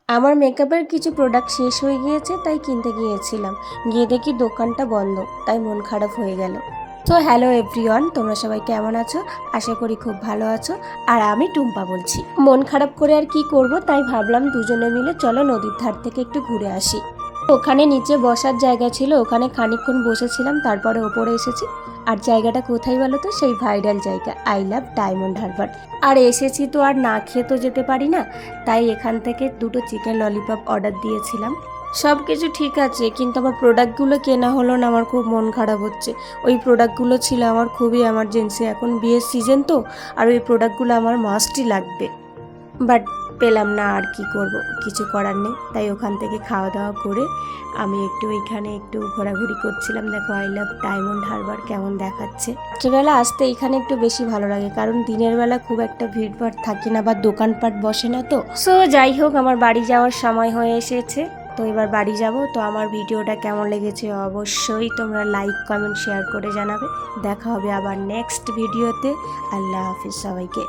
আমার মেকআপের কিছু প্রোডাক্ট শেষ হয়ে গিয়েছে, তাই কিনতে গিয়েছিলাম। গিয়ে দেখি দোকানটা বন্ধ, তাই মন খারাপ হয়ে গেল। তো হ্যালো এভরিওয়ান, তোমরা সবাই কেমন আছো? আশা করি খুব ভালো আছো। আর আমি টুম্পা বলছি। মন খারাপ করে আর কি করব, তাই ভাবলাম দুজনে মিলে চলো নদীর ধার থেকে একটু ঘুরে আসি। ওখানে নিচে বসার জায়গা ছিল, ওখানে খানিকক্ষণ বসেছিলাম, তারপরে ওপরে এসেছি। আর জায়গাটা কোথায় বলো তো? সেই ভাইরাল জায়গা আই লাভ ডায়মন্ড হারবার। আর এসেছি তো আর না খেয়ে তো যেতে পারি না, তাই এখান থেকে দুটো চিকেন ললিপপ অর্ডার দিয়েছিলাম। সব কিছু ঠিক আছে, কিন্তু আমার প্রোডাক্টগুলো কেনা হলো না, আমার খুব মন খারাপ হচ্ছে। ওই প্রোডাক্টগুলো ছিল আমার খুবই এমার্জেন্সি, এখন বিয়ের সিজন তো, আর ওই প্রোডাক্টগুলো আমার মাস্টই লাগবে। বাট পেলাম না, আর কি করব, কিছু করার নেই। তাই ওখান থেকে খাওয়া দাওয়া করে আমি একটু এখানে একটু ঘোরাঘুরি করছিলাম। দেখো আই লাভ ডায়মন্ড হারবার কেমন দেখাচ্ছে। রাত্রেবেলা আসতে এখানে একটু বেশি ভালো লাগে, কারণ দিনের বেলা খুব একটা ভিড়ভাড় থাকে না বা দোকানপাট বসে না তো। সো যাই হোক, আমার বাড়ি যাওয়ার সময় হয়ে এসেছে, তো এবার বাড়ি যাব। তো আমার ভিডিওটা কেমন লেগেছে অবশ্যই তোমরা লাইক কমেন্ট শেয়ার করে জানাবে। দেখা হবে আবার নেক্সট ভিডিওতে। আল্লাহ হাফিজ সবাইকে।